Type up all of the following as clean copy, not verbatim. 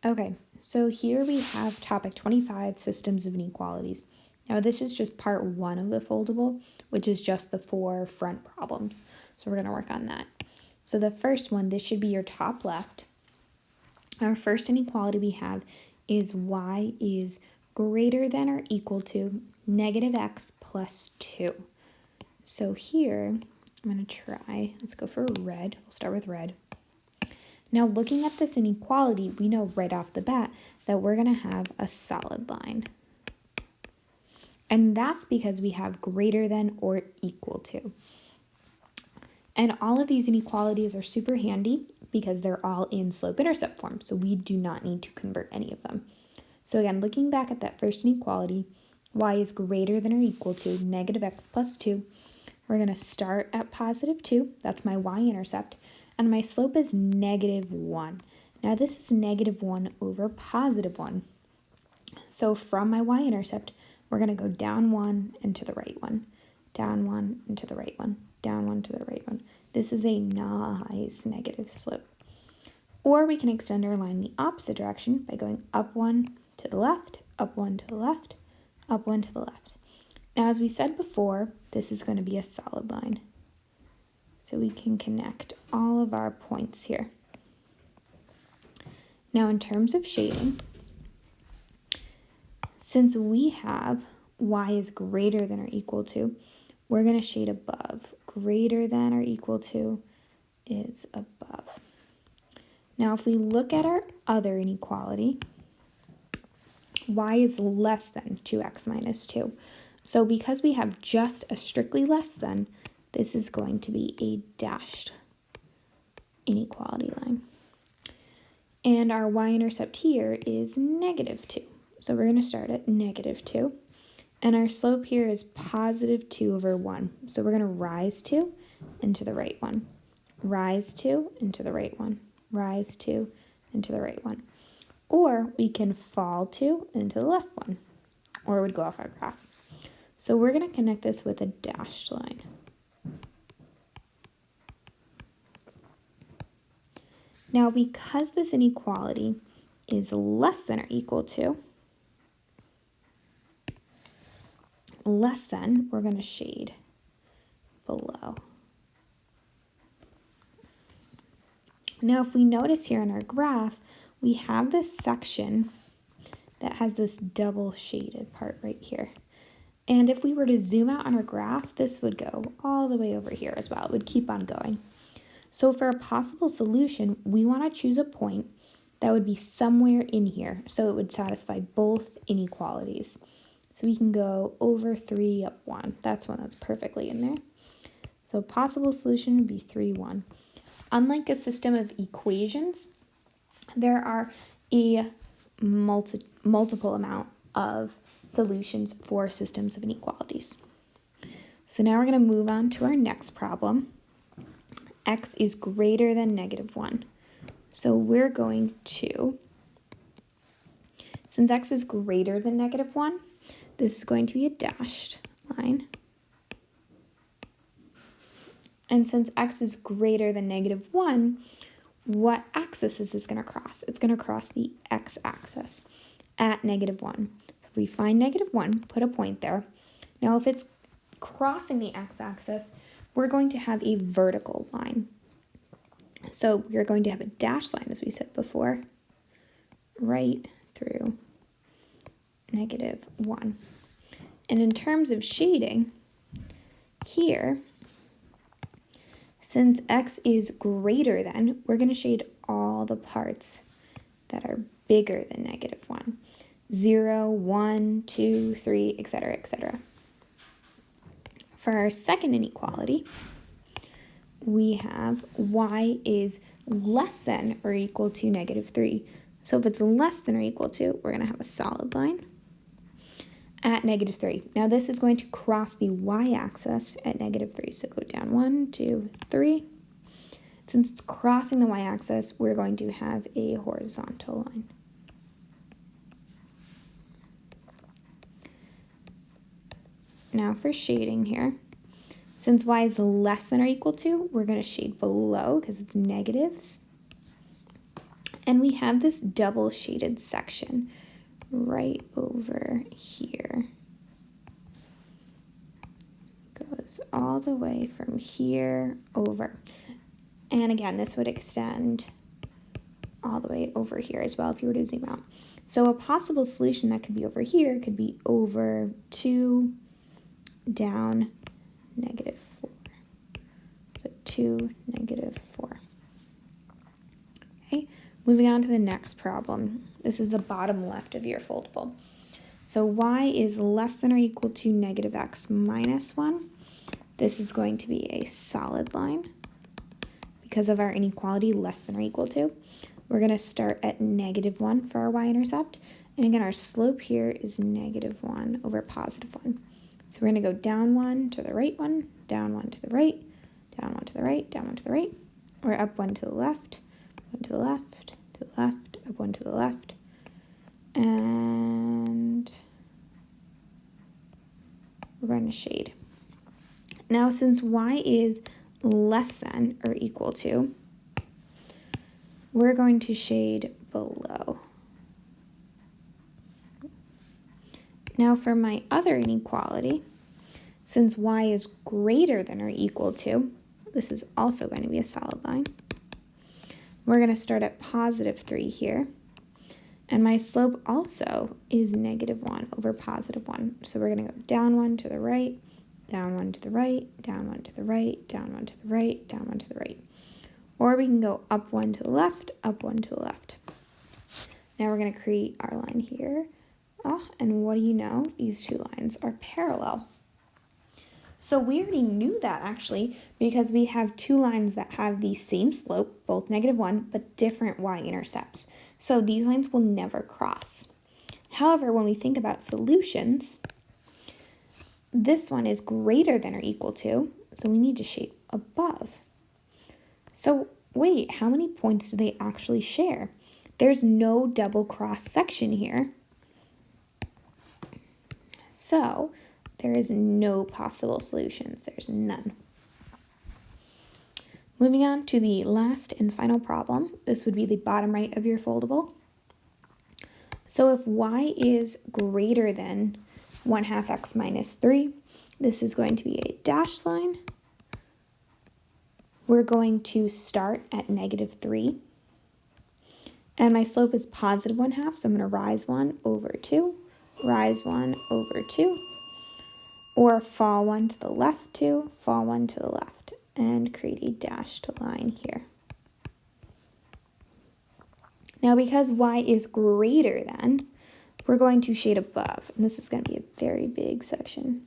Okay, so here we have topic 25, systems of inequalities. Now this is just part 1 of the foldable, which is just the 4 front problems. So we're going to work on that. So the first one, this should be your top left. Our first inequality we have is y is greater than or equal to negative x plus 2. So here, I'm going to try, let's go for red. We'll start with red. Now looking at this inequality, we know right off the bat that we're going to have a solid line. And that's because we have greater than or equal to. And all of these inequalities are super handy because they're all in slope-intercept form, so we do not need to convert any of them. So again, looking back at that first inequality, y is greater than or equal to negative x plus 2. We're going to start at positive 2. That's my y-intercept. And my slope is negative 1. Now this is negative 1 over positive 1. So from my y-intercept, we're going to go down 1 and to the right 1. Down 1 and to the right 1. Down 1 to the right 1. This is a nice negative slope. Or we can extend our line the opposite direction by going up 1 to the left, up 1 to the left, up 1 to the left. Now as we said before, this is going to be a solid line. So we can connect all of our points here. Now in terms of shading, since we have y is greater than or equal to, we're going to shade above. Greater than or equal to is above. Now if we look at our other inequality, y is less than 2x minus 2. So because we have just a strictly less than, this is going to be a dashed inequality line. And our y-intercept here is negative 2. So we're going to start at negative 2. And our slope here is positive 2 over 1. So we're going to rise 2 into the right 1. Rise 2 into the right 1. Rise 2 into the right 1. Or we can fall 2 into the left 1. Or it would go off our graph. So we're going to connect this with a dashed line. Now, because this inequality is less than or equal to, we're going to shade below. Now, if we notice here in our graph, we have this section that has this double shaded part right here. And if we were to zoom out on our graph, this would go all the way over here as well. It would keep on going. So for a possible solution, we want to choose a point that would be somewhere in here, so it would satisfy both inequalities. So we can go over 3, up 1. That's one that's perfectly in there. So a possible solution would be 3, 1. Unlike a system of equations, there are a multiple amount of solutions for systems of inequalities. So now we're going to move on to our next problem. X is greater than negative 1. So we're going to, since x is greater than negative 1, this is going to be a dashed line. And since x is greater than negative 1, what axis is this going to cross? It's going to cross the x-axis at negative 1. So if we find negative 1, put a point there. Now if it's crossing the x-axis, we're going to have a vertical line. So we're going to have a dashed line, as we said before, right through negative 1. And in terms of shading, here, since x is greater than, we're going to shade all the parts that are bigger than negative 1. 0, 1, 2, 3, etc., etc. For our second inequality, we have y is less than or equal to negative 3. So if it's less than or equal to, we're going to have a solid line at negative 3. Now this is going to cross the y-axis at negative 3. So go down 1, 2, 3. Since it's crossing the y-axis, we're going to have a horizontal line. Now for shading here, since y is less than or equal to, we're going to shade below because it's negatives. And we have this double shaded section right over here. Goes all the way from here over. And again, this would extend all the way over here as well if you were to zoom out. So a possible solution that could be over here could be over 2 down negative 4. So 2, negative 4. Okay, moving on to the next problem. This is the bottom left of your foldable. So y is less than or equal to negative x minus 1. This is going to be a solid line because of our inequality less than or equal to. We're going to start at negative 1 for our y-intercept. And again, our slope here is negative 1 over positive 1. So we're going to go down 1 to the right 1, down 1 to the right, down 1 to the right, down 1 to the right, or up 1 to the left, 1 to the left, to the left, up 1 to the left. And we're going to shade. Now, since y is less than or equal to, we're going to shade below. Now for my other inequality, since y is greater than or equal to, this is also going to be a solid line. We're going to start at positive 3 here. And my slope also is negative 1 over positive 1. So we're going to go down 1 to the right, down 1 to the right, down 1 to the right, down 1 to the right, down 1 to the right. Or we can go up 1 to the left, up 1 to the left. Now we're going to create our line here. Oh, and what do you know? These two lines are parallel. So we already knew that actually because we have two lines that have the same slope, both negative 1, but different y-intercepts. So these lines will never cross. However, when we think about solutions, this one is greater than or equal to, so we need to shade above. So wait, how many points do they actually share? There's no double cross section here. So there is no possible solutions. There's none. Moving on to the last and final problem. This would be the bottom right of your foldable. So if y is greater than 1/2 x minus 3, this is going to be a dashed line. We're going to start at negative 3. And my slope is positive 1/2, so I'm going to rise 1 over 2, rise 1 over 2, or fall 1 to the left 2, fall 1 to the left, and create a dashed line here. Now because y is greater than, we're going to shade above, and this is going to be a very big section.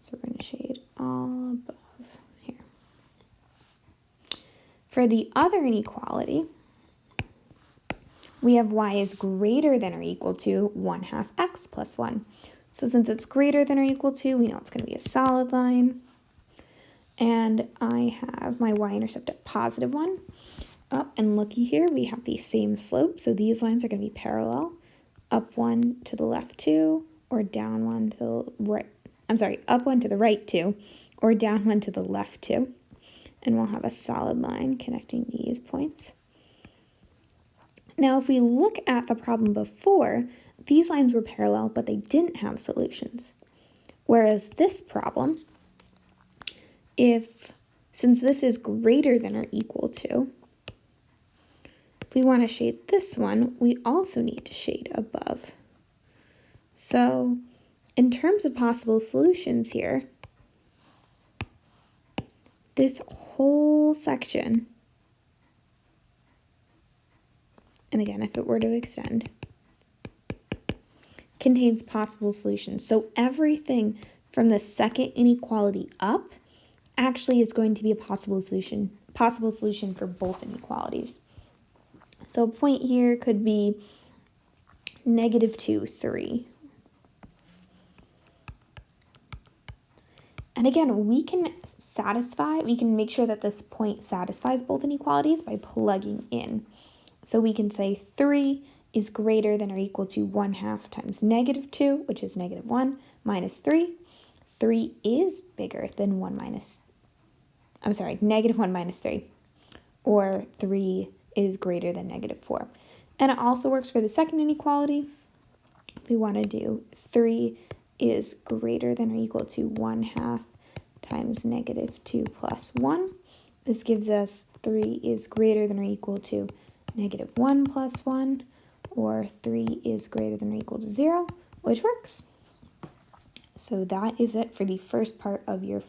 So we're going to shade all above here. For the other inequality, we have y is greater than or equal to 1/2 x plus 1. So since it's greater than or equal to, we know it's going to be a solid line. And I have my y-intercept at positive 1. Oh, and looky here, we have the same slope. So these lines are going to be parallel. Up 1 to the left 2, or down 1 to the right. I'm sorry, up 1 to the right 2, or down 1 to the left 2. And we'll have a solid line connecting these points. Now, if we look at the problem before, these lines were parallel, but they didn't have solutions. Whereas this problem, since this is greater than or equal to, if we want to shade this one, we also need to shade above. So in terms of possible solutions here, this whole section, and again, if it were to extend, contains possible solutions. So everything from the second inequality up actually is going to be a possible solution for both inequalities. So a point here could be -2, 3. And again, we can make sure that this point satisfies both inequalities by plugging in. So we can say 3 is greater than or equal to 1/2 times -2, which is -1, minus 3. 3 is bigger than -1 minus 3. Or 3 is greater than -4. And it also works for the second inequality. We want to do 3 is greater than or equal to 1/2 times -2 plus 1. This gives us 3 is greater than or equal to -1 plus 1, or 3 is greater than or equal to 0, which works. So that is it for the first part of your